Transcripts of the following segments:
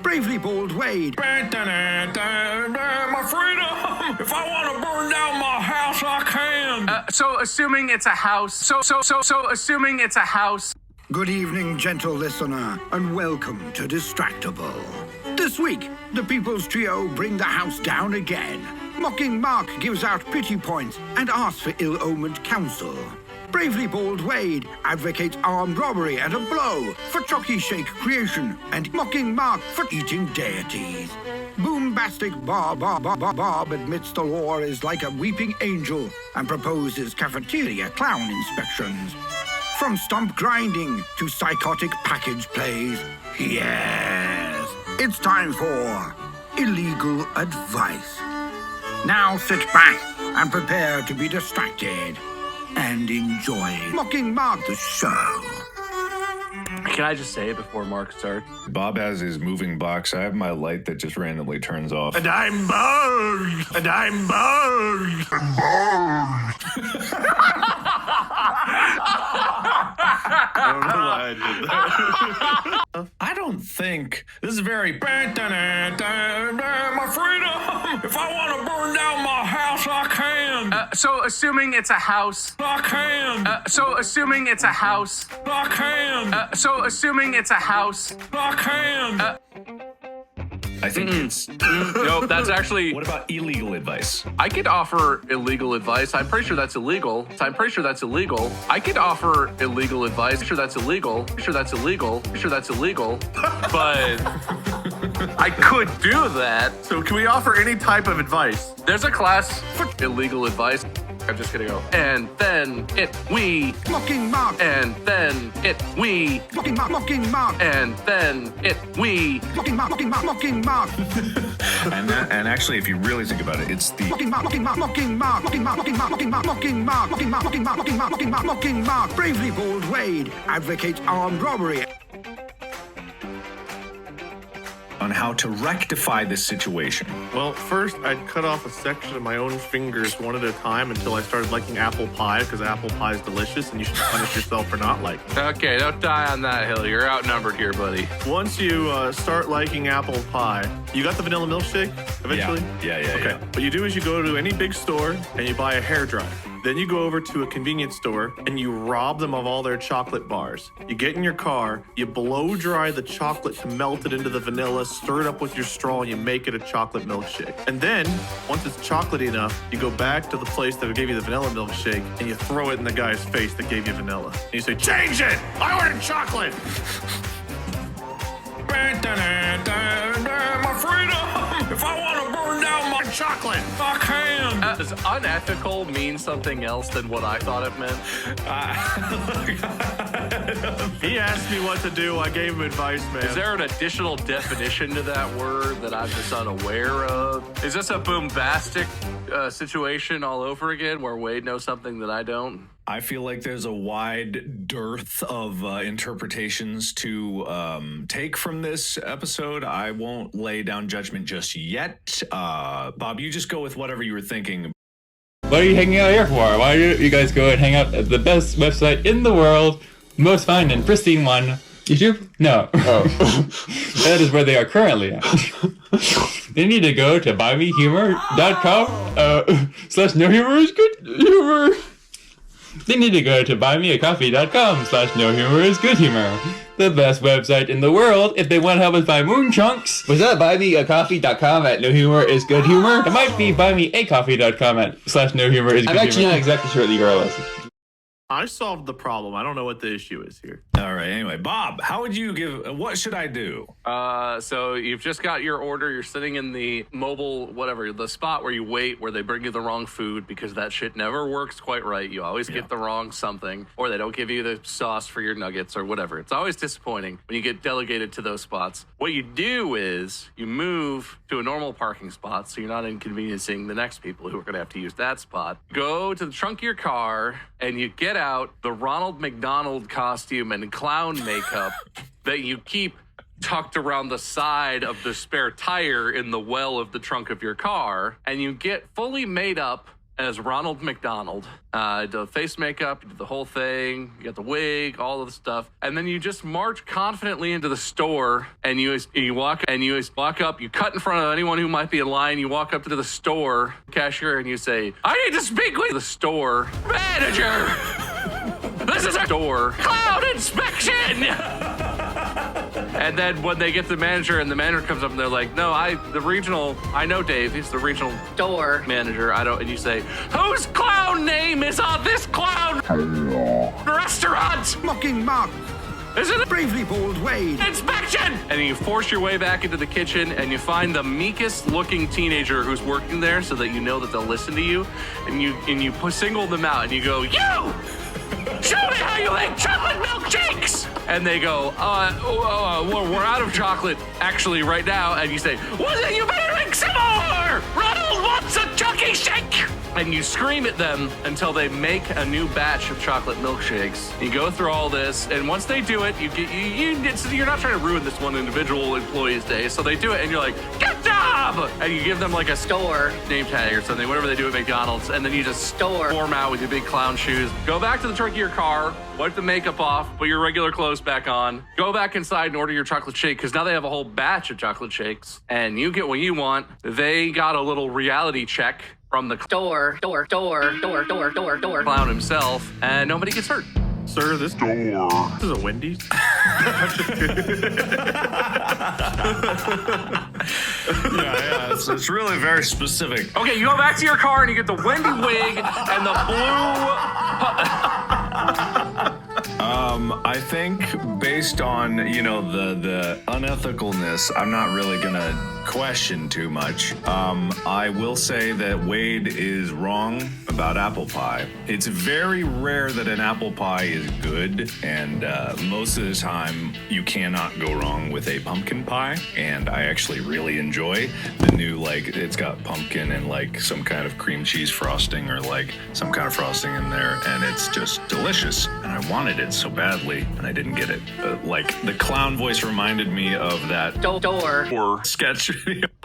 Bravely bold Wade. My freedom! If I want to burn down my house, I can. So assuming it's a house. Assuming it's a house. Good evening, gentle listener, and welcome to Distractible. This week, the People's Trio bring the house down again. Mocking Mark gives out pity points and asks for ill-omened counsel. Bravely bold Wade advocates armed robbery and a blow for Chalky Shake creation, and Mocking Mark for eating deities. Boombastic Bob admits the law is like a weeping angel and proposes cafeteria clown inspections. From stomp grinding to psychotic package plays, yes, it's time for illegal advice. Now sit back and prepare to be distracted and enjoy Mocking Mark the show. Can I just say it before Mark starts? Bob has his moving box. I have my light that just randomly turns off. And I'm burned! And I'm burned! I don't know why I did that. I don't think this is very. My freedom! If I want to burn down my house, I can. So assuming it's a house. I can. So assuming it's a house. I can. So assuming it's a house. I can. I think it's. Nope, that's actually. What about illegal advice? I could offer illegal advice. I'm pretty sure that's illegal. I could offer illegal advice. Sure that's illegal. But I could do that. So can we offer any type of advice? There's a class for illegal advice. I'm just gonna go. And then we. Mocking Mark. And then we. Mocking Mark. And then we. Mocking Mark. And actually, if you really think about it, it's the. Mocking Mark. Bravely bold Wade advocates armed robbery. On how to rectify this situation. Well, first I'd cut off a section of my own fingers one at a time until I started liking apple pie, because apple pie is delicious and you should punish yourself for not liking it. Okay, don't die on that hill. You're outnumbered here, buddy. Once you start liking apple pie, you got the vanilla milkshake eventually? Yeah. Okay. What you do is you go to any big store and you buy a hairdryer. Then you go over to a convenience store and you rob them of all their chocolate bars. You get in your car, you blow dry the chocolate to melt it into the vanilla, stir it up with your straw, and you make it a chocolate milkshake. And then, once it's chocolatey enough, you go back to the place that gave you the vanilla milkshake and you throw it in the guy's face that gave you vanilla. And you say, "Change it! I ordered chocolate!" My freedom! If I want to burn down my chocolate, I can. Does unethical mean something else than what I thought it meant? He asked me what to do. I gave him advice, man. Is there an additional definition to that word that I'm just unaware of? Is this a boombastic situation all over again where Wade knows something that I don't? I feel like there's a wide dearth of interpretations to take from this episode. I won't lay down judgment just yet. Bob, you just go with whatever you were thinking. What are you hanging out here for? Why don't you guys go and hang out at the best website in the world, most fine and pristine one? YouTube? No. Oh. That is where they are currently at. They need to go to buymehumor.com /no humor is good humor. They need to go to buymeacoffee.com /no humor is good humor. The best website in the world if they want to help us buy moon chunks. Was that buymeacoffee.com /no humor is good humor? It might be buymeacoffee.com /no humor is good humor. I'm actually not exactly sure what the URL is. I solved the problem. I don't know what the issue is here. All right. Anyway, Bob, how would you give? What should I do? So you've just got your order. You're sitting in the mobile, whatever, the spot where you wait, where they bring you the wrong food because that shit never works quite right. You always get the wrong something, or they don't give you the sauce for your nuggets or whatever. It's always disappointing when you get delegated to those spots. What you do is you move to a normal parking spot so you're not inconveniencing the next people who are going to have to use that spot. Go to the trunk of your car and you get out the Ronald McDonald costume and clown makeup that you keep tucked around the side of the spare tire in the well of the trunk of your car, and you get fully made up as Ronald McDonald. The face makeup, you did the whole thing, you got the wig, all of the stuff, and then you just march confidently into the store, and you walk up, you cut in front of anyone who might be in line, you walk up to the store cashier, and you say, "I need to speak with the store manager. This is a store cloud inspection." And then when they get the manager and the manager comes up and they're like, "No, I know Dave, he's the regional store manager. And you say, "Whose clown name is on this clown restaurant? Mocking Mark. Is it Bravely bold Wade. inspection?" And you force your way back into the kitchen and you find the meekest looking teenager who's working there so that you know that they'll listen to you. And you single them out and you go, "You! Show me how you make chocolate milkshakes!" And they go, we're out of chocolate actually right now." And you say, "Well, then you better make some more! Ronald wants a Chucky shake!" And you scream at them until they make a new batch of chocolate milkshakes. You go through all this, and once they do it, you're not trying to ruin this one individual employee's day, so they do it, and you're like, "Good job!" And you give them like a store name tag or something, whatever they do at McDonald's, and then you just form out with your big clown shoes. Go back to the trunk of your car, wipe the makeup off, put your regular clothes back on, go back inside and order your chocolate shake, because now they have a whole batch of chocolate shakes, and you get what you want. They got a little reality check from the store clown himself, and nobody gets hurt. Sir, this is a Wendy's. Yeah, it's really very specific. Okay, you go back to your car and you get the Wendy wig and the blue. I think based on, the unethicalness, I'm not really gonna question too much. I will say that Wade is wrong about apple pie. It's very rare that an apple pie is good, and most of the time you cannot go wrong with a pumpkin pie, and I actually really enjoy the new, it's got pumpkin and some kind of cream cheese frosting or some kind of frosting in there, and it's just delicious, and I wanted it so badly, and I didn't get it. The clown voice reminded me of that door sketch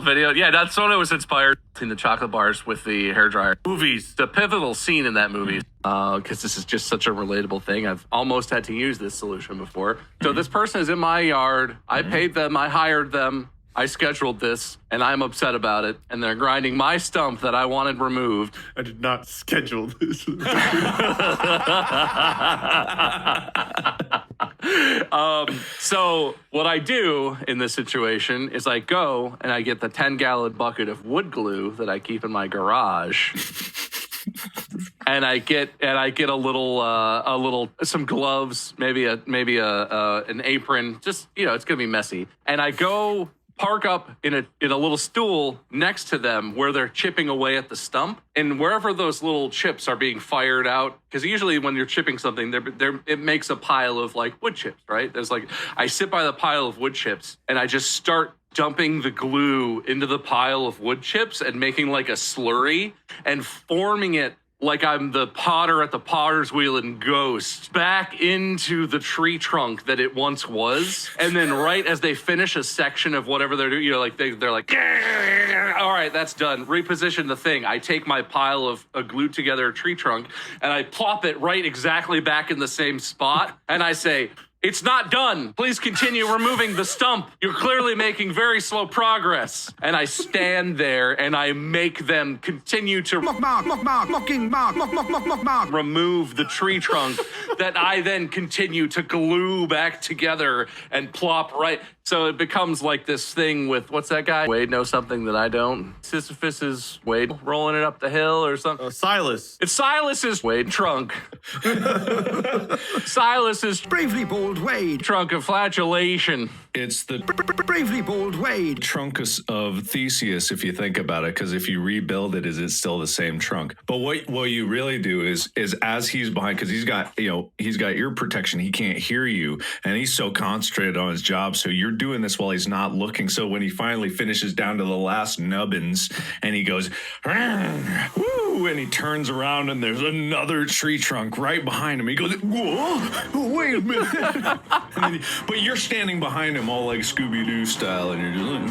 video. Yeah, that's what it was inspired in the chocolate bars with the hairdryer. Movies, the pivotal scene in that movie, because this is just such a relatable thing. I've almost had to use this solution before. So this person is in my yard. I paid them. I hired them. I scheduled this, and I'm upset about it, and they're grinding my stump that I wanted removed. I did not schedule this. So what I do in this situation is I go and I get the 10-gallon bucket of wood glue that I keep in my garage. And I get a little some gloves, maybe an apron. Just it's gonna be messy. And I go park up in a little stool next to them where they're chipping away at the stump, and wherever those little chips are being fired out, because usually when you're chipping something, it makes a pile of wood chips, right? I sit by the pile of wood chips and I just start dumping the glue into the pile of wood chips and making a slurry and forming it like I'm the potter at the potter's wheel in Ghost back into the tree trunk that it once was. And then right as they finish a section of whatever they're doing, they're like, all right, that's done. Reposition the thing. I take my pile of a glued together tree trunk and I plop it right exactly back in the same spot. And I say, "It's not done. Please continue removing the stump. You're clearly making very slow progress." And I stand there and I make them continue to Mocking Mark. remove the tree trunk that I then continue to glue back together and plop right. So it becomes like this thing with, what's that guy? Wade knows something that I don't. Sisyphus is Wade rolling it up the hill or something. Silas. It's Silas's Wade trunk. Silas's Bravely bold Wade. trunk of flagellation. It's the Bravely bold Wade. trunk of Theseus, if you think about it, because if you rebuild it, is it still the same trunk? But what you really do is as he's behind, because he's got ear protection, he can't hear you, and he's so concentrated on his job. So you're doing this while he's not looking. So when he finally finishes down to the last nubbins, and he goes, woo, and he turns around, and there's another tree trunk right behind him. He goes, whoa, wait a minute. But you're standing behind him all like Scooby-Doo style, and you're just like,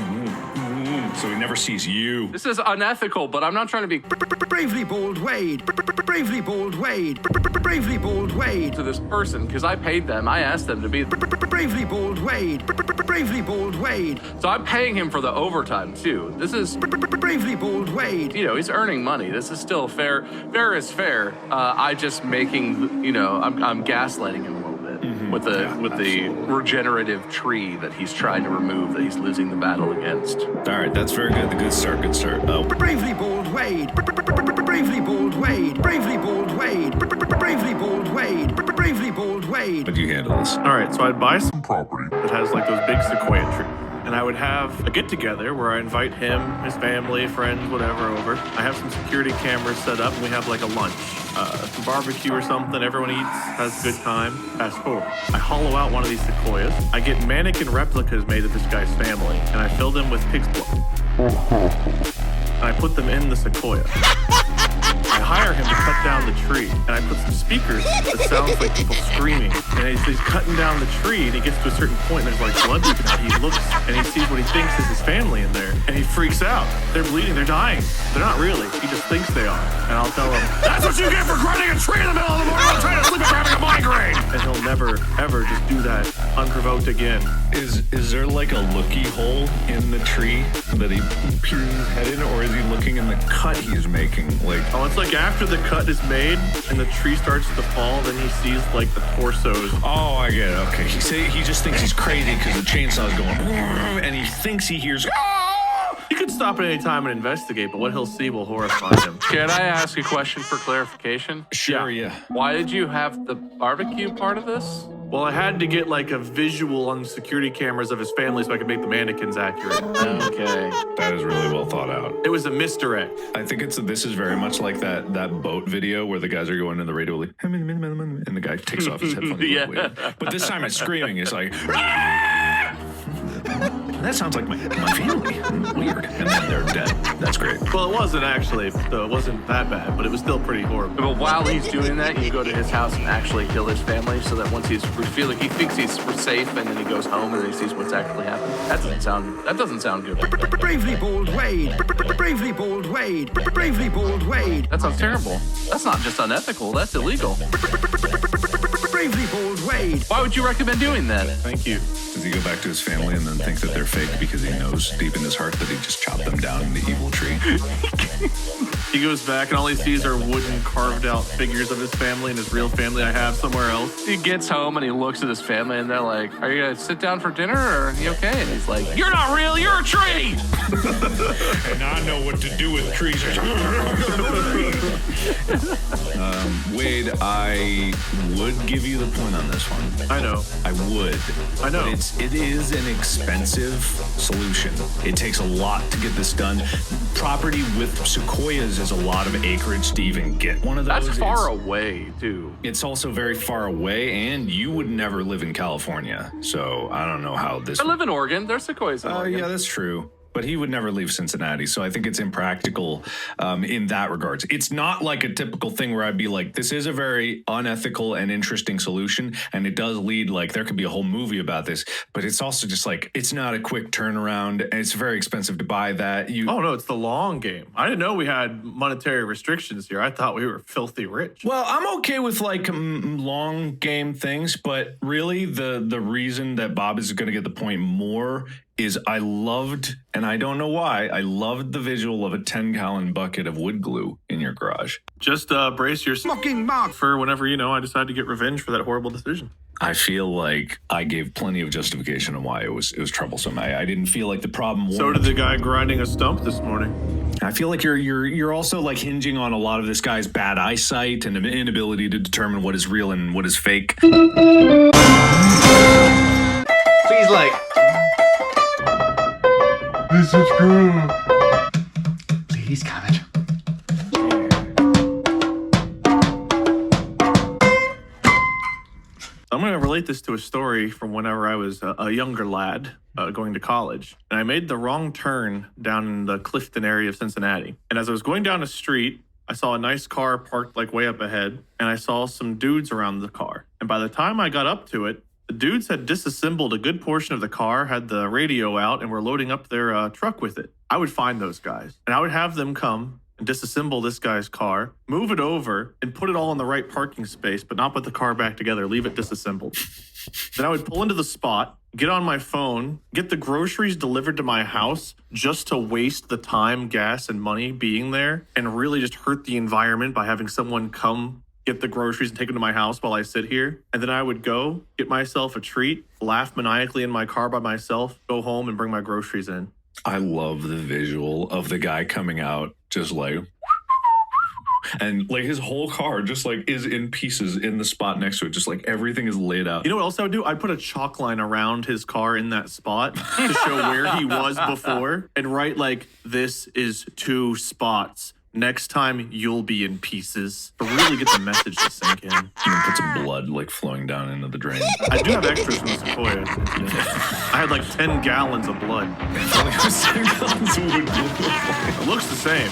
so he never sees you. This is unethical, but I'm not trying to be Bravely bold Wade. Bravely bold Wade. Bravely bold Wade. to this person because I paid them. I asked them to be. Bravely bold Wade. Bravely bold Wade. So I'm paying him for the overtime too. This is, Bravely bold Wade. you know, he's earning money. This is still fair. Fair is fair. I just making, you know, I'm gaslighting him a little bit with the regenerative tree that he's trying to remove that he's losing the battle against. All right, that's very good. The good start, good start. Oh, Bravely bold Wade. Bravely bold Wade. Bravely bold Wade. Bravely bold Wade. Bravely bold Wade. but you handle this. All right, so I'd buy some property that has like those big sequoia trees. And I would have a get-together where I invite him, his family, friends, whatever over. I have some security cameras set up, and we have like a lunch, some barbecue or something. Everyone eats, has a good time. Fast forward. I hollow out one of these sequoias. I get mannequin replicas made of this guy's family, and I fill them with pig's blood. And I put them in the sequoia. I hire him to cut down the tree, and I put some speakers that sounds like people screaming. And he's cutting down the tree, and he gets to a certain point, and there's like blood leaking out. He looks, and he sees what he thinks is his family in there, and he freaks out. They're bleeding, they're dying. They're not really. He just thinks they are. And I'll tell him, That's what you get for grinding a tree in the middle of the morning while trying to sleep after having a migraine. and he'll never, ever just do that unprovoked again. Is there like a looky hole in the tree that he peers his head in, or is he looking in the cut he's making? Like, Oh, it's like after the cut is made and the tree starts to fall, then he sees like the torsos. oh, I get it. Okay, he just thinks he's crazy because the chainsaw's going, and he thinks he hears. You could stop at any time and investigate, but what he'll see will horrify him. Can I ask a question for clarification? Sure, yeah. Why did you have the barbecue part of this? Well, I had to get like a visual on security cameras of his family so I could make the mannequins accurate. Okay. That is really well thought out. It was a misdirect. I think this is very much like that boat video where the guys are going in the radio like, and the guy takes off his headphones. Yeah. But this time it's screaming. It's like, that sounds like my family. Weird. And then they're dead. That's great. Well, it wasn't actually, so it wasn't that bad, but it was still pretty horrible. But while he's doing that, you go to his house and actually kill his family so that once he's feeling, he thinks he's safe and then he goes home and then he sees what's actually happened. That doesn't sound good. Bravely bold Wade. Bravely bold Wade. Bravely bold Wade. That sounds terrible. That's not just unethical, that's illegal. Bravely bold Wade. Why would you recommend doing that? Thank you. Does he go back to his family and then think that they're fake because he knows deep in his heart that he just chopped them down in the evil tree? He goes back and all he sees are wooden carved out figures of his family and his real family I have somewhere else. He gets home and he looks at his family and they're like, are you gonna sit down for dinner or are you okay? And he's like, you're not real, you're a tree! And I know what to do with trees. Wade, I would give you the point on this one. I know. I would. I know. But it is an expensive solution. It takes a lot to get this done. Property with sequoias is a lot of acreage to even get one of those. That's far away, too. It's also very far away, and you would never live in California. So I don't know how this. I live in Oregon. There's sequoias in Oh, Oregon. yeah, that's true. But he would never leave Cincinnati, so I think it's impractical in that regards. It's not like a typical thing where I'd be like, this is a very unethical and interesting solution, and it does lead, like, there could be a whole movie about this, but it's also just like, it's not a quick turnaround, and it's very expensive to buy that. Oh no, it's the long game. I didn't know we had monetary restrictions here. I thought we were filthy rich. Well, I'm okay with like long game things, but really the reason that Bob is going to get the point more is I loved, and I don't know why, I loved the visual of a 10-gallon bucket of wood glue in your garage. Just brace yourself Mocking Mark. for whenever, I decide to get revenge for that horrible decision. I feel like I gave plenty of justification on why it was troublesome. I didn't feel like the problem was. So did the guy grinding a stump this morning. I feel like you're also like hinging on a lot of this guy's bad eyesight and an inability to determine what is real and what is fake. Please like. This is true. Please comment. I'm going to relate this to a story from whenever I was a younger lad going to college. And I made the wrong turn down in the Clifton area of Cincinnati. And as I was going down a street, I saw a nice car parked like way up ahead. And I saw some dudes around the car. And by the time I got up to it, The dudes had disassembled a good portion of the car, had the radio out, and were loading up their truck with it. I would find those guys, and I would have them come and disassemble this guy's car, move it over, and put it all in the right parking space, but not put the car back together, leave it disassembled. Then I would pull into the spot, get on my phone, get the groceries delivered to my house just to waste the time, gas, and money being there, and really just hurt the environment by having someone come get the groceries and take them to my house while I sit here. And then I would go get myself a treat, laugh maniacally in my car by myself, go home and bring my groceries in. I love the visual of the guy coming out just like, and like his whole car just like is in pieces in the spot next to it. Just like everything is laid out. You know what else I would do? I'd put a chalk line around his car in that spot to show where he was before and write like, this is 2 spots. Next time you'll be in pieces. To really get the message to sink in. And then put some blood like flowing down into the drain. I do have extras from the Sequoia. I had like 10 gallons of blood. It looks the same.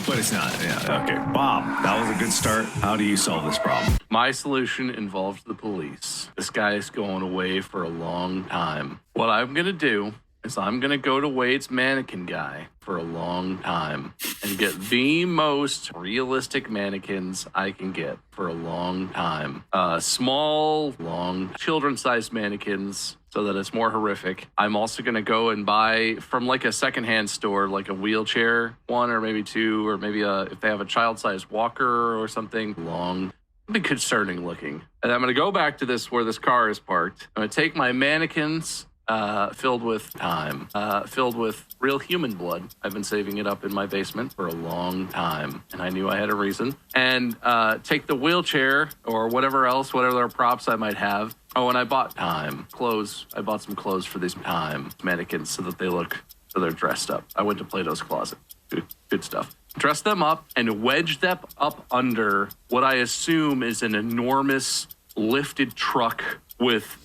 But it's not. Yeah. Okay. Bob, that was a good start. How do you solve this problem? My solution involves the police. This guy is going away for a long time. What I'm going to do is I'm going to go to Wade's mannequin guy for a long time and get the most realistic mannequins I can get for a long time. Small, long, children-sized mannequins so that it's more horrific. I'm also going to go and buy from like a secondhand store, like a wheelchair, 1 or maybe 2, or maybe if they have a child-sized walker or something long. Be concerning looking. And I'm going to go back to this where this car is parked. I'm going to take my mannequins filled with time, filled with real human blood. I've been saving it up in my basement for a long time, and I knew I had a reason. And take the wheelchair or whatever else, whatever props I might have. Oh, and I bought clothes. I bought some clothes for these mannequins so that they're dressed up. I went to Plato's Closet. Good stuff. Dress them up and wedge them up under what I assume is an enormous lifted truck with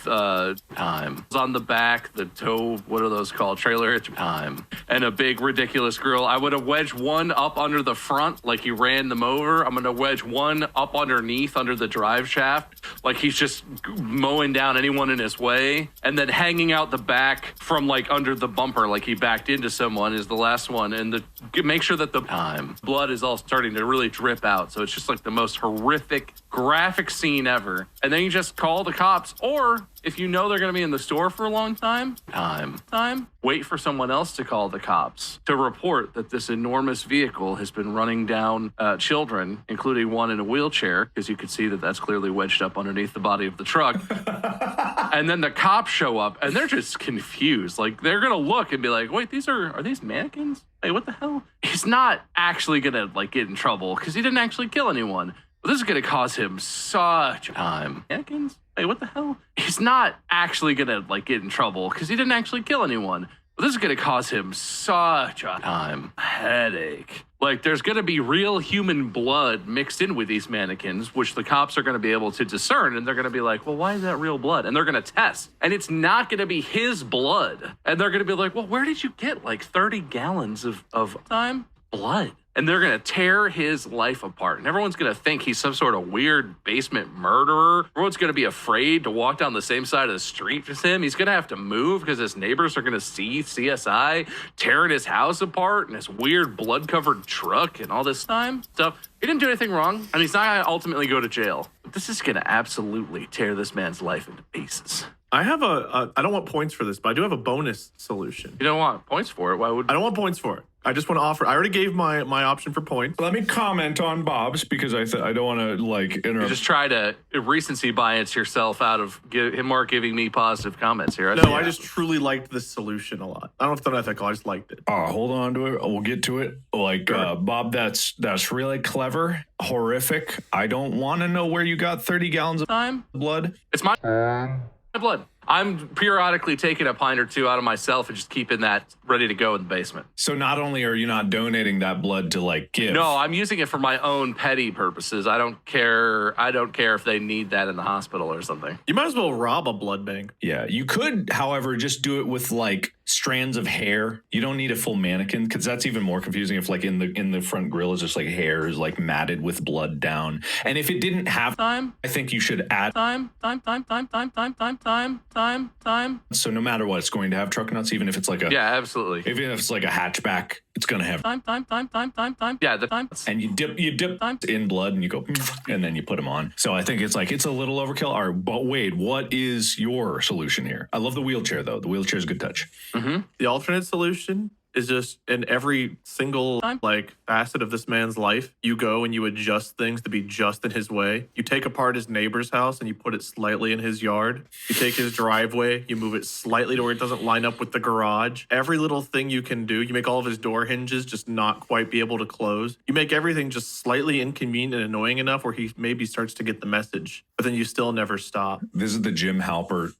time on the back, the tow, what are those called, trailer hitch, time, and a big ridiculous grill. I would have wedged one up under the front like he ran them over. I'm gonna wedge one up underneath under the drive shaft like he's just mowing down anyone in his way, and then hanging out the back from like under the bumper like he backed into someone is the last one. And make sure that the blood is all starting to really drip out, so it's just like the most horrific graphic scene ever. And then you just call the cops, or if you know they're going to be in the store for a long time, wait for someone else to call the cops to report that this enormous vehicle has been running down children, including one in a wheelchair, because you could see that that's clearly wedged up underneath the body of the truck. And then the cops show up and they're just confused. Like, they're going to look and be like, wait, are these mannequins? Hey, what the hell? He's not actually going to like get in trouble because he didn't actually kill anyone. But this is going to cause him such time. Mannequins? Hey, what the hell? He's not actually going to like get in trouble because he didn't actually kill anyone. But this is going to cause him such a headache. Like, there's going to be real human blood mixed in with these mannequins, which the cops are going to be able to discern. And they're going to be like, well, why is that real blood? And they're going to test. And it's not going to be his blood. And they're going to be like, well, where did you get like 30 gallons of blood? And they're going to tear his life apart. And everyone's going to think he's some sort of weird basement murderer. Everyone's going to be afraid to walk down the same side of the street as him. He's going to have to move because his neighbors are going to see CSI tearing his house apart and his weird blood-covered truck and all this time. So he didn't do anything wrong, and he's not going to ultimately go to jail. But this is going to absolutely tear this man's life into pieces. I have I don't want points for this, but I do have a bonus solution. You don't want points for it? Why would... I don't want points for it. I just want to offer. I already gave my option for points. Let me comment on Bob's because I don't want to like interrupt. You just try to recency bias yourself out of him giving me positive comments here. I just truly liked this solution a lot. I don't know if it's unethical. I just liked it. Hold on to it. We'll get to it. Like, sure. Bob, that's really clever. Horrific. I don't want to know where you got 30 gallons of blood. It's my blood. I'm periodically taking a pint or two out of myself and just keeping that ready to go in the basement. So not only are you not donating that blood to like give. No, I'm using it for my own petty purposes. I don't care if they need that in the hospital or something. You might as well rob a blood bank. Yeah, you could, however, just do it with like strands of hair. You don't need a full mannequin because that's even more confusing if like in the front grill is just like hair is like matted with blood down. And if it didn't have time, I think you should add time. So no matter what, it's going to have truck nuts, even if it's like a absolutely. Even if it's like a hatchback, it's gonna have time. Yeah, the time. And you dip in blood and you go and then you put them on. So I think it's a little overkill. All right, but Wade, what is your solution here? I love the wheelchair though. The wheelchair is a good touch. Mm-hmm. The alternate solution is just in every single like facet of this man's life, you go and you adjust things to be just in his way. You take apart his neighbor's house and you put it slightly in his yard. You take his driveway, you move it slightly to where it doesn't line up with the garage. Every little thing you can do. You make all of his door hinges just not quite be able to close. You make everything just slightly inconvenient and annoying enough where he maybe starts to get the message, but then you still never stop. This is the Jim Halpert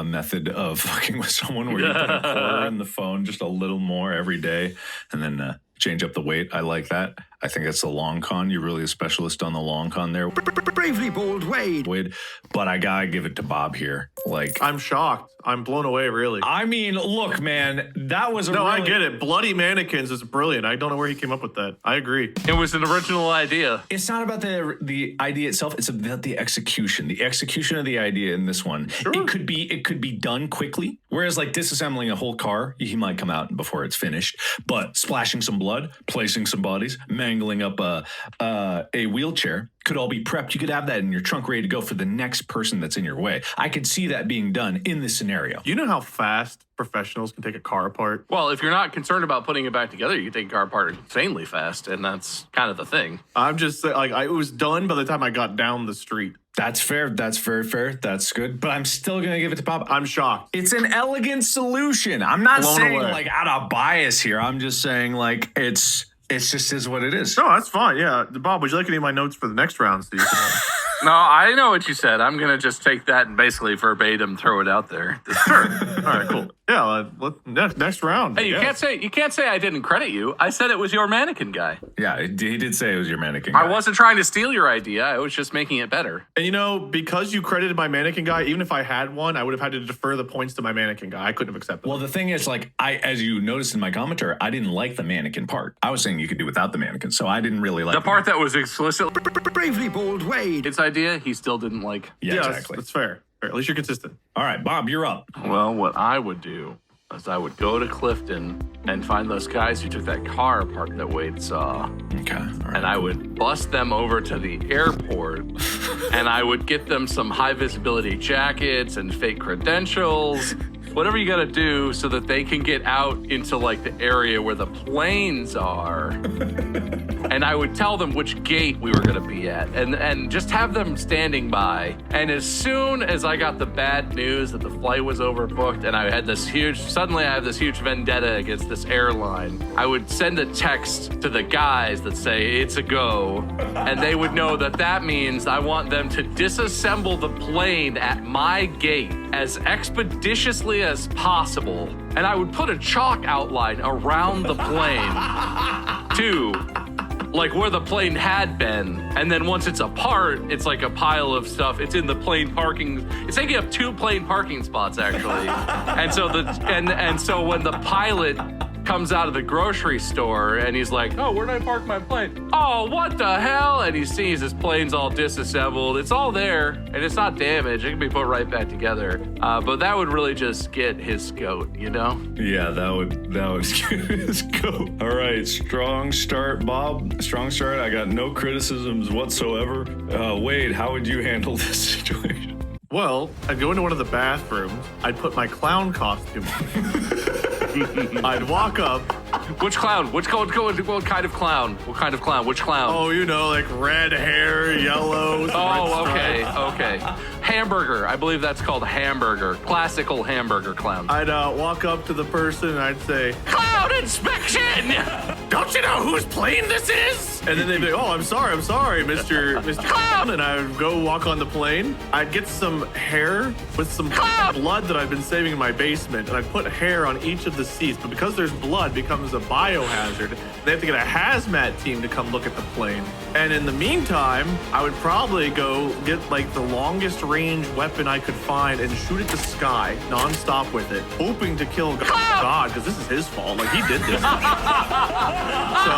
method of fucking with someone where you put a quarter in the phone just a little more every day and then change up the weight. I like that. I think that's the long con. You're really a specialist on the long con there. Bravely bold Wade. But I gotta give it to Bob here. Like, I'm shocked. I'm blown away, really. I mean, look, man, that was I get it. Bloody Mannequins is brilliant. I don't know where he came up with that. I agree. It was an original idea. It's not about the idea itself. It's about the execution. The execution of the idea in this one. Sure. It could be done quickly. Whereas like disassembling a whole car, he might come out before it's finished. But splashing some blood, placing some bodies, mangling up a wheelchair could all be prepped. You could have that in your trunk ready to go for the next person that's in your way. I could see that being done in this scenario. Do you know how fast professionals can take a car apart? Well, if you're not concerned about putting it back together, you can take a car apart insanely fast, and that's kind of the thing. I'm just saying, like, it was done by the time I got down the street. That's fair. That's very fair. That's good. But I'm still going to give it to Bob. I'm shocked. It's an elegant solution. I'm not Blown saying away. like out of bias here. I'm just saying like it's just is what it is. No, that's fine. Yeah. Bob, would you like any of my notes for the next round? So you can, No, I know what you said. I'm going to just take that and basically verbatim throw it out there. Sure. All right, cool. Yeah, next round. Hey, you can't say I didn't credit you. I said it was your mannequin guy. Yeah, he did say it was your mannequin guy. I wasn't trying to steal your idea. I was just making it better. And you know, because you credited my mannequin guy, even if I had one, I would have had to defer the points to my mannequin guy. I couldn't have accepted. Well, the thing is, like, as you noticed in my commentary, I didn't like the mannequin part. I was saying you could do without the mannequin, so I didn't really like the part that was explicitly Bravely bold Wade. its idea. He still didn't like. Yeah, exactly. That's fair. At least you're consistent. All right, Bob, you're up. Well, what I would do is I would go to Clifton and find those guys who took that car apart that Wade saw. Okay. All right. And I would bust them over to the airport and I would get them some high visibility jackets and fake credentials, whatever you gotta do so that they can get out into like the area where the planes are. And I would tell them which gate we were gonna be at and just have them standing by. And as soon as I got the bad news that the flight was overbooked and I had suddenly I have this huge vendetta against this airline, I would send a text to the guys that say it's a go. And they would know that means I want them to disassemble the plane at my gate as expeditiously as possible. And I would put a chalk outline around the plane too. Like where the plane had been, and then once it's apart, it's like a pile of stuff. It's in the plane parking. It's taking up 2 plane parking spots actually, and so when the pilot comes out of the grocery store and he's like, "Oh, where did I park my plane? Oh, what the hell?" And he sees his plane's all disassembled. It's all there and it's not damaged. It can be put right back together. But that would really just get his goat, you know? Yeah, that would get his goat. All right, strong start, Bob. Strong start. I got no criticisms whatsoever. Wade, how would you handle this situation? Well, I'd go into one of the bathrooms. I'd put my clown costume on. I'd walk up. Which clown? What kind of clown? What kind of clown? Which clown? Oh, you know, like red hair, yellow. Oh, okay. Hamburger. I believe that's called hamburger. Classical hamburger clown. I'd walk up to the person and I'd say, Clown! ground inspection! Don't you know whose plane this is? And then they'd be, oh, I'm sorry, Mr. Clown. And I would go walk on the plane. I'd get some hair with some blood that I've been saving in my basement. And I'd put hair on each of the seats. But because there's blood, it becomes a biohazard. They have to get a hazmat team to come look at the plane. And in the meantime, I would probably go get like the longest range weapon I could find and shoot at the sky nonstop with it, hoping to kill God, because this is his fault. Like, he did this. So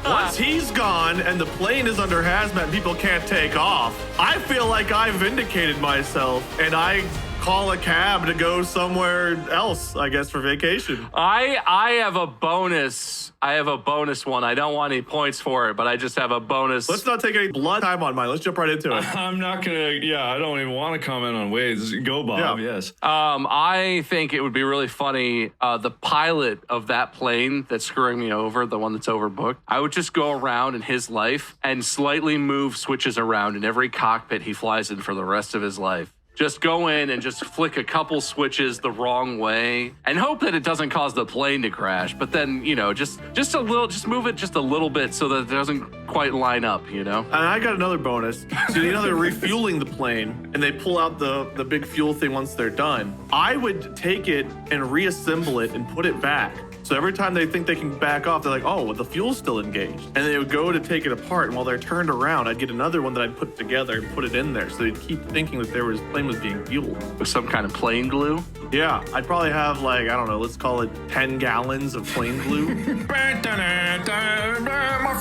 once he's gone and the plane is under hazmat and people can't take off, I feel like I vindicated myself and I call a cab to go somewhere else, I guess, for vacation. I have a bonus. I have a bonus one. I don't want any points for it, but I just have a bonus. Let's not take any blood time on mine. Let's jump right into it. I'm not gonna. Yeah, I don't even want to comment on Wade's. Go, Bob. Yeah. Yes. I think it would be really funny. The pilot of that plane that's screwing me over, the one that's overbooked, I would just go around in his life and slightly move switches around in every cockpit he flies in for the rest of his life. Just go in and just flick a couple switches the wrong way and hope that it doesn't cause the plane to crash. But then, you know, just move it just a little bit so that it doesn't quite line up, you know? And I got another bonus. So, you know, they're refueling the plane and they pull out the big fuel thing once they're done. I would take it and reassemble it and put it back. So every time they think they can back off, they're like, oh, well, the fuel's still engaged. And they would go to take it apart. And while they're turned around, I'd get another one that I'd put together and put it in there. So they'd keep thinking that their plane was being fueled. With some kind of plane glue? Yeah, I'd probably have like, I don't know, let's call it 10 gallons of plane glue. My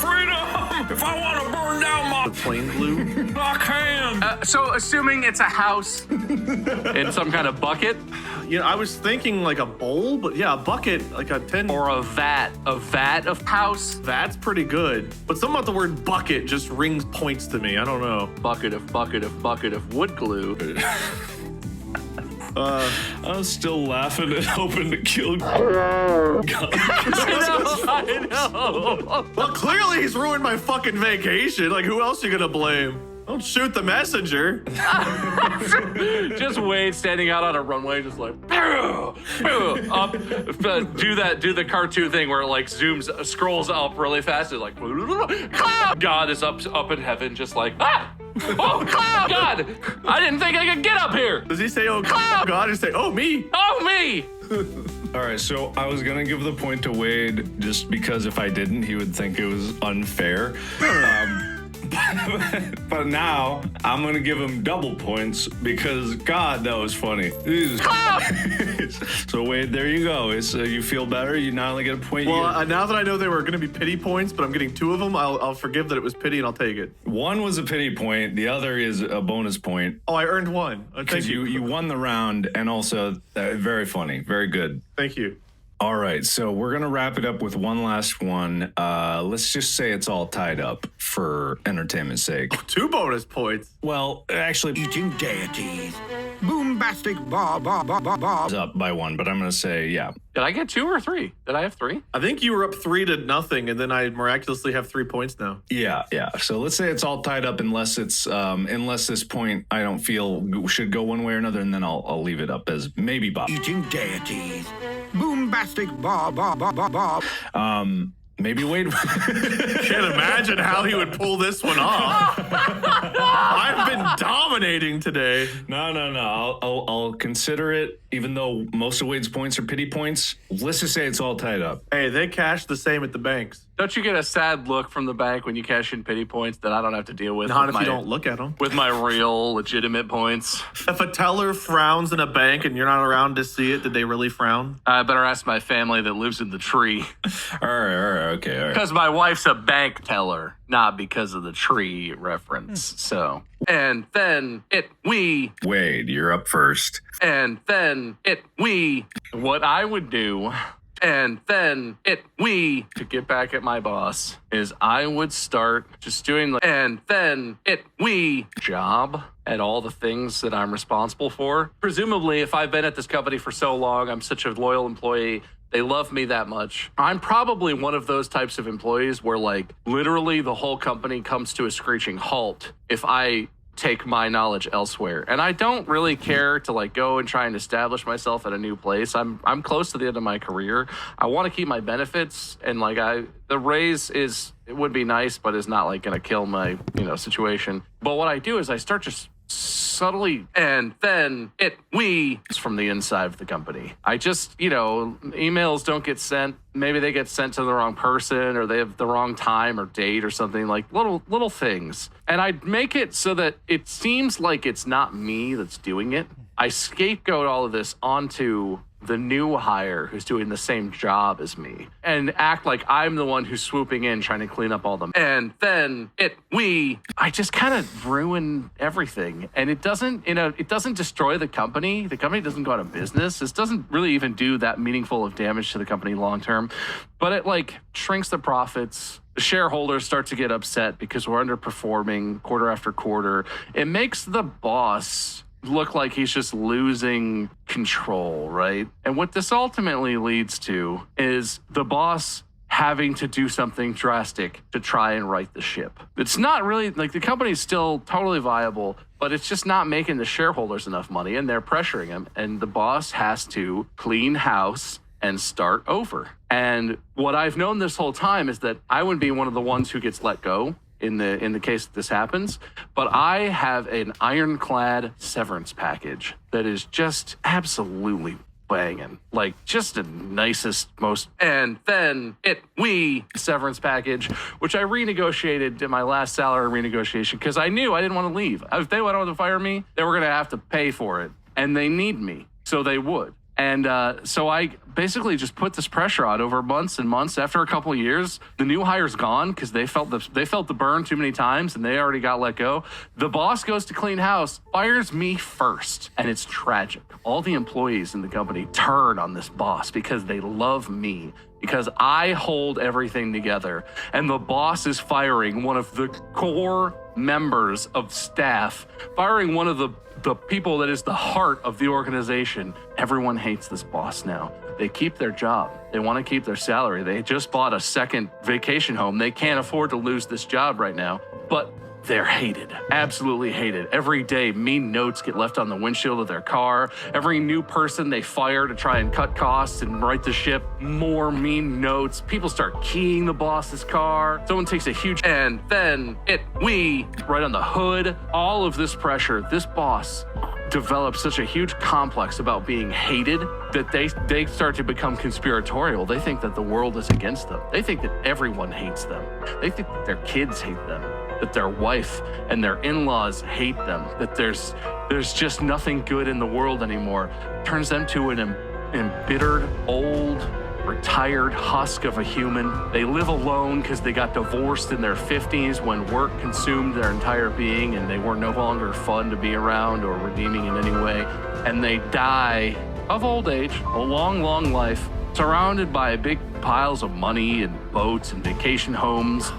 freedom! If I want to burn down my The plane glue. I can! So assuming it's a house in some kind of bucket You know, I was thinking like a bowl, but yeah, a bucket, like a 10. or a vat of house, That's pretty good. But something about the word bucket just rings points to me. I don't know. bucket of wood glue. I was still laughing and hoping to kill. I know. Well, clearly he's ruined my fucking vacation. Like, who else are you gonna blame? Don't shoot the messenger. Just Wade standing out on a runway, just like up. Do the cartoon thing where it like scrolls up really fast. It's like God is up in heaven, just like oh God! I didn't think I could get up here. Does he say, oh God, or say, oh me? Oh me! All right, so I was gonna give the point to Wade just because if I didn't, he would think it was unfair. But now I'm gonna give him double points because God, that was funny. So Wade, there you go. You feel better. You not only get a point. Well, now that I know they were gonna be pity points, but I'm getting 2 of them, I'll forgive that it was pity and I'll take it. One was a pity point. The other is a bonus point. Oh, I earned 1. Thank Because you. you won the round, and also very funny, very good. Thank you. All right, so we're gonna wrap it up with one last one. Let's just say it's all tied up for entertainment's sake. 2 bonus points. Well, actually, Eating deities. Boombastic Bob. it's up by 1, but I'm gonna say yeah. Did I get 2 or 3? Did I have 3? I think you were up 3-0, and then I miraculously have 3 points now. Yeah. So let's say it's all tied up unless it's unless this point I don't feel should go one way or another, and then I'll leave it up as maybe Bob. Eating deities. Boombastic Bob. Maybe Wade. Can't imagine how he would pull this one off. I've been dominating today. No. I'll consider it, even though most of Wade's points are pity points. Let's just say it's all tied up. Hey, they cash the same at the banks. Don't you get a sad look from the bank when you cash in pity points that I don't have to deal with? Not with if you don't look at them. with my real legitimate points. If a teller frowns in a bank and you're not around to see it, did they really frown? I better ask my family that lives in the tree. All right. Okay. Because my wife's a bank teller, not because of the tree reference. So, and then Wade, you're up first. and then what I would do, and then to get back at my boss, is I would start just doing job at all the things that I'm responsible for. Presumably, if I've been at this company for so long, I'm such a loyal employee, they love me that much. I'm probably one of those types of employees where like literally the whole company comes to a screeching halt if I take my knowledge elsewhere. And I don't really care to like go and try and establish myself at a new place. I'm close to the end of my career. I want to keep my benefits, and like the raise it would be nice, but is not like going to kill my, situation. But what I do is I start just subtly, and then it's from the inside of the company. I just, emails don't get sent. Maybe they get sent to the wrong person, or they have the wrong time or date or something, like little things. And I make it so that it seems like it's not me that's doing it. I scapegoat all of this onto the new hire who's doing the same job as me, and act like I'm the one who's swooping in trying to clean up all them. And then I just kind of ruin everything. And it doesn't destroy the company. The company doesn't go out of business. This doesn't really even do that meaningful of damage to the company long term, but it like shrinks the profits. The shareholders start to get upset because we're underperforming quarter after quarter. It makes the boss look like he's just losing control, right? And what this ultimately leads to is the boss having to do something drastic to try and right the ship. It's not really, like, the company's still totally viable, but it's just not making the shareholders enough money, and they're pressuring him, and the boss has to clean house and start over. And what I've known this whole time is that I wouldn't be one of the ones who gets let go in the case that this happens, but I have an ironclad severance package that is just absolutely banging, like just the nicest, most. And then severance package, which I renegotiated in my last salary renegotiation because I knew I didn't want to leave. If they wanted to fire me, they were going to have to pay for it, and they need me, so they would. And so I basically just put this pressure on over months and months. After a couple of years, the new hire's gone because they felt the burn too many times, and they already got let go. The boss goes to clean house, fires me first, and it's tragic. All the employees in the company turn on this boss because they love me, because I hold everything together. And the boss is firing one of the core members of staff, firing one of the people that is the heart of the organization. Everyone hates this boss now. They keep their job. They want to keep their salary. They just bought a second vacation home. They can't afford to lose this job right now, but they're hated, absolutely hated. Every day, mean notes get left on the windshield of their car. Every new person they fire to try and cut costs and right the ship, more mean notes. People start keying the boss's car. Someone takes a huge, and then right on the hood. All of this pressure, this boss develops such a huge complex about being hated that they start to become conspiratorial. They think that the world is against them. They think that everyone hates them. They think that their kids hate them, that their wife and their in-laws hate them, that there's just nothing good in the world anymore. Turns them to an embittered, old, retired husk of a human. They live alone because they got divorced in their 50s when work consumed their entire being and they were no longer fun to be around or redeeming in any way. And they die of old age, a long, long life, surrounded by big piles of money and boats and vacation homes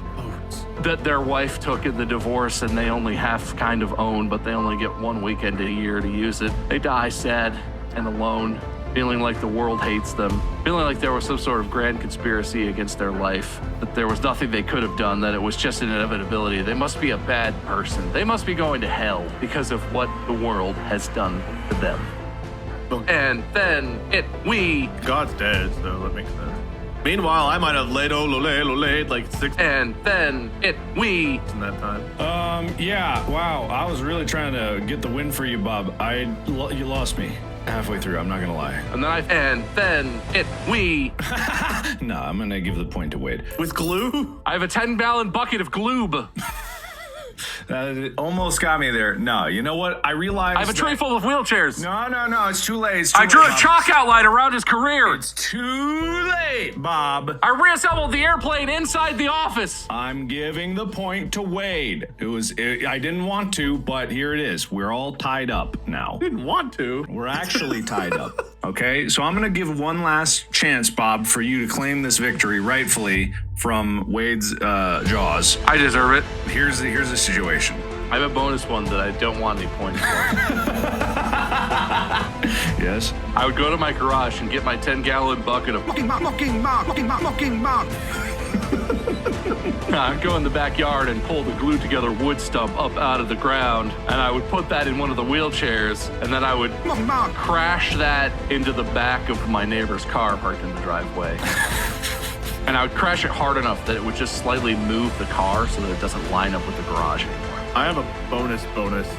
that their wife took in the divorce and they only half kind of own, but they only get one weekend a year to use it. They die sad and alone, feeling like the world hates them, feeling like there was some sort of grand conspiracy against their life, that there was nothing they could have done, that it was just an inevitability. They must be a bad person. They must be going to hell because of what the world has done to them. And then God's dead, so that makes sense. Meanwhile, I might have laid like 6. And then in that time. Yeah, wow. I was really trying to get the win for you, Bob. You lost me halfway through, I'm not gonna lie. And then No, I'm gonna give the point to Wade. With glue? I have a 10-gallon bucket of gloob. It almost got me there. No, you know what? I realized I have a tray full of wheelchairs. No, it's too late. I drew a chalk outline around his career. It's too late, Bob. I reassembled the airplane inside the office. I'm giving the point to Wade. I didn't want to, but here it is. We're all tied up now. Didn't want to. We're actually tied up. Okay, so I'm gonna give one last chance, Bob, for you to claim this victory rightfully from Wade's jaws. I deserve it. Here's the situation. I have a bonus one that I don't want any points for. Yes? I would go to my garage and get my 10-gallon bucket of Mocking Mark, mocking Mark, mocking Mark, mocking Mark. I'd go in the backyard and pull the glued together wood stump up out of the ground, and I would put that in one of the wheelchairs, and then I would Mark, crash that into the back of my neighbor's car parked in the driveway. And I would crash it hard enough that it would just slightly move the car so that it doesn't line up with the garage anymore. I have a bonus.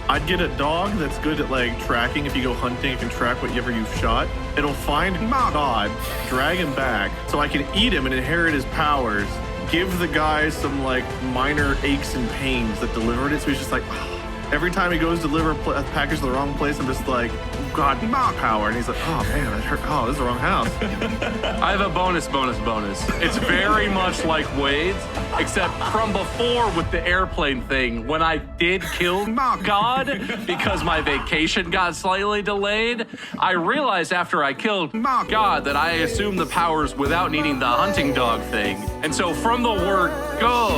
I'd get a dog that's good at like tracking. If you go hunting, it can track whatever you've shot. It'll find God, drag him back, so I can eat him and inherit his powers. Give the guy some like minor aches and pains that delivered it. So he's just like, every time he goes to deliver a package to the wrong place, I'm just like, God, power. And he's like, oh man, that hurt. Oh, this is the wrong house. I have a bonus. It's very much like Wade's, except from before with the airplane thing. When I did kill God because my vacation got slightly delayed, I realized after I killed God that I assumed the powers without needing the hunting dog thing. And so from the word go,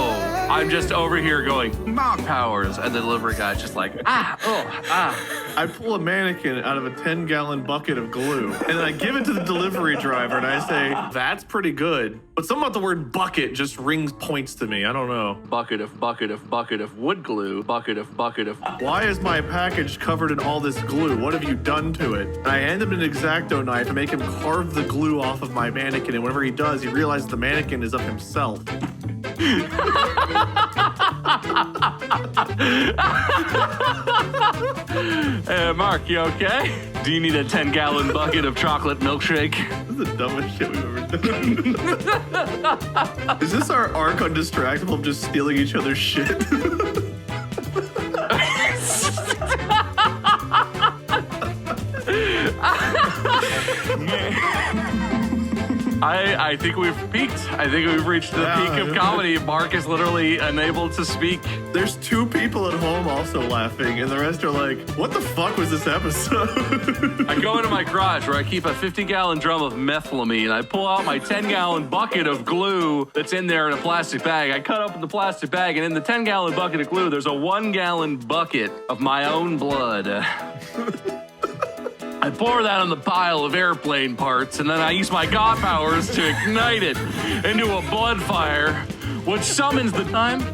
I'm just over here going, powers, and the delivery guy's just like, I pull a mannequin out of a 10-gallon bucket of glue, and then I give it to the delivery driver, and I say, that's pretty good. But something about the word bucket just rings points to me. I don't know. bucket of wood glue, bucket of. Why is my package covered in all this glue? What have you done to it? And I hand him an X-Acto knife and make him carve the glue off of my mannequin, and whenever he does, he realizes the mannequin is of himself. Mark, you okay? Do you need a 10-gallon bucket of chocolate milkshake? This is the dumbest shit we've ever done. Is this our arc on Distractible of just stealing each other's shit? I think we've peaked. I think we've reached the peak of comedy. Mark is literally unable to speak. There's 2 people at home also laughing, and the rest are like, what the fuck was this episode? I go into my garage where I keep a 50-gallon drum of methylamine. I pull out my 10-gallon bucket of glue that's in there in a plastic bag. I cut open the plastic bag, and in the 10-gallon bucket of glue, there's a 1-gallon bucket of my own blood. I pour that on the pile of airplane parts, and then I use my God powers to ignite it into a blood fire, which summons the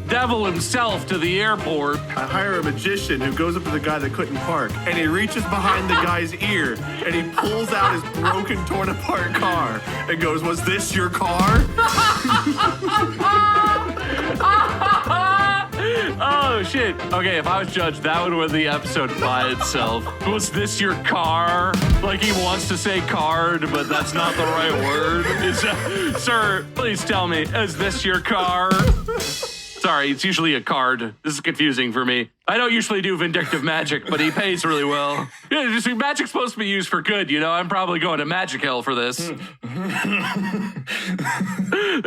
devil himself to the airport. I hire a magician who goes up to the guy that couldn't park, and he reaches behind the guy's ear, and he pulls out his broken, torn apart car, and goes, was this your car? Oh, shit. Okay, if I was judged, that would win the episode by itself. Was this your car? Like he wants to say card, but that's not the right word. Sir, please tell me, is this your car? Sorry, it's usually a card. This is confusing for me. I don't usually do vindictive magic, but he pays really well. Yeah, just, magic's supposed to be used for good, you know? I'm probably going to magic hell for this. The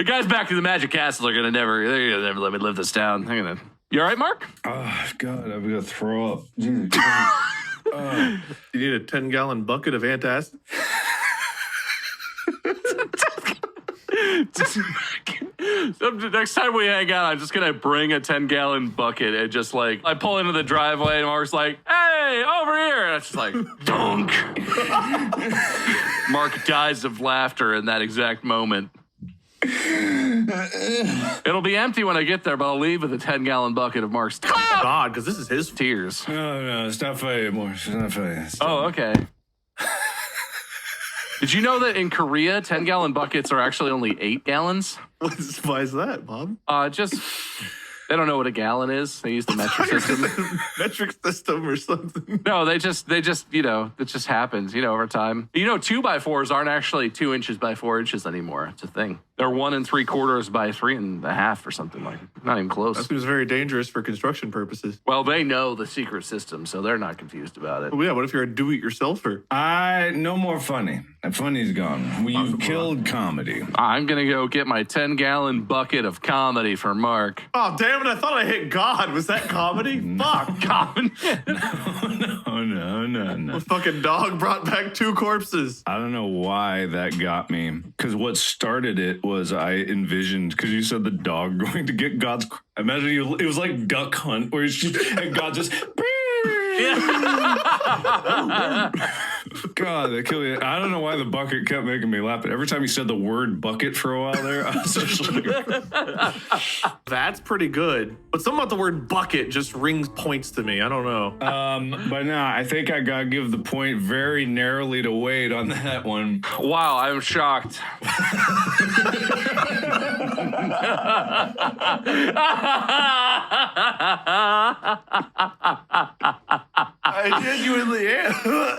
guys back to the magic castle are they're gonna never let me live this down. You all right, Mark? Oh, God, I'm going to throw up. You need a 10-gallon bucket of antacid? So next time we hang out, I'm just gonna bring a 10-gallon bucket and just like I pull into the driveway and Mark's like, "Hey, over here!" And it's just like, dunk. Mark dies of laughter in that exact moment. It'll be empty when I get there, but I'll leave with a 10-gallon bucket of Mark's God, because this is his tears. No, it's not funny anymore. It's not funny. Oh, okay. Did you know that in Korea, 10-gallon buckets are actually only 8 gallons? Why is that, Bob? Just they don't know what a gallon is. They use the metric system. Metric system or something. No, they just, you know, it just happens, you know, over time. You know, 2x4s aren't actually 2 inches by 4 inches anymore. It's a thing. They're 1 3/4 by 3 1/2 or something like that. Not even close. That seems very dangerous for construction purposes. Well, they know the secret system, so they're not confused about it. Well, yeah, what if you're a do-it-yourselfer? No more funny. That funny's gone. You killed comedy. I'm going to go get my 10-gallon bucket of comedy for Mark. Oh, damn it. I thought I hit God. Was that comedy? Fuck. Comedy. No. The fucking dog brought back 2 corpses. I don't know why that got me. Because what started it was I envisioned, because you said the dog going to get God's. Imagine it was like Duck Hunt, where and God just. God, that killed me. I don't know why the bucket kept making me laugh, but every time you said the word bucket for a while there, I was just like... That's pretty good. But something about the word bucket just rings points to me. I don't know. But no, I think I gotta give the point very narrowly to Wade on that one. Wow, I'm shocked. I genuinely am.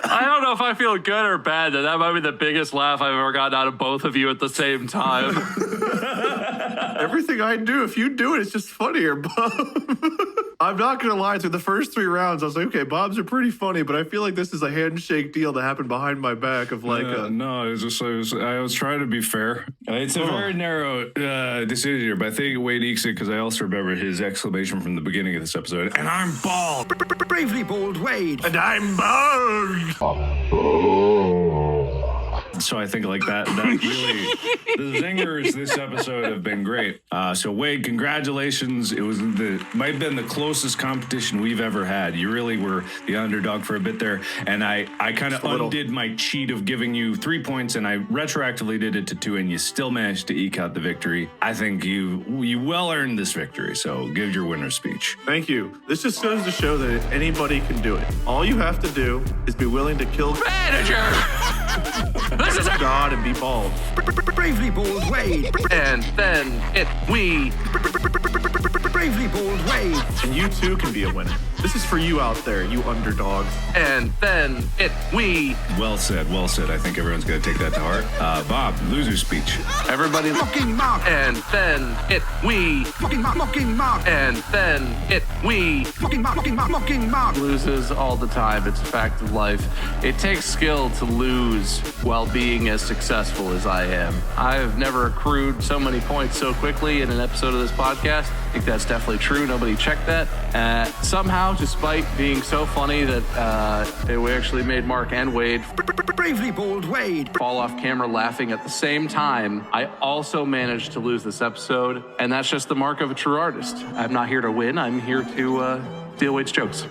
I don't know if I feel good or bad. That might be the biggest laugh I've ever gotten out of both of you at the same time. Everything I do, if you do it, it's just funnier, Bob. I'm not going to lie, through the first 3 rounds, I was like, okay, Bob's are pretty funny, but I feel like this is a handshake deal that happened behind my back of like... No, I was trying to be fair. It's a very narrow decision here, but I think Wade ekes it because I also remember his exclamation from the beginning of this episode. And I'm bald. Bravely bold Wade. And I'm bald. So I think like that really, the zingers this episode have been great. So Wade, congratulations. It might have been the closest competition we've ever had. You really were the underdog for a bit there. And I kind of undid my cheat of giving you 3 points and I retroactively did it to 2 and you still managed to eke out the victory. I think you well earned this victory. So give your winner's speech. Thank you. This just goes to show that anybody can do it. All you have to do is be willing to kill Manager! This is a God and be bald. Bravely bold Wade. And then we Bravely bold Wade. And you too can be a winner. This is for you out there, you underdogs. and then we. Well said. I think everyone's going to take that to heart. Bob, loser speech. Everybody Mocking Mark. and then we. Mocking Mark. Mocking Mark. And then we. Mocking Mark. Mocking Mark. Mocking Mark. Loses all the time. It's a fact of life. It takes skill to lose while being as successful as I am. I've never accrued so many points so quickly in an episode of this podcast. I think that's definitely true. Nobody checked that. Somehow, despite being so funny that we actually made Mark and Wade Bravely bold Wade. fall off camera laughing at the same time, I also managed to lose this episode. And that's just the mark of a true artist. I'm not here to win. I'm here to steal Wade's jokes.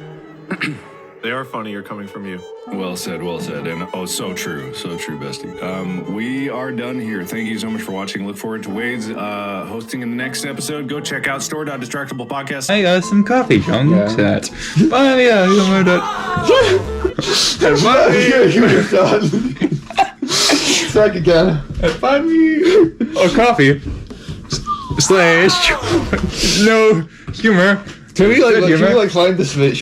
They are funnier coming from you. Well said. And so true, bestie. We are done here. Thank you so much for watching. Look forward to Wade's hosting in the next episode. Go check out store.distractible podcast. I got some coffee chunks at buymeahumor.com. Back again. Find me a coffee / no humor. Can we like find this video?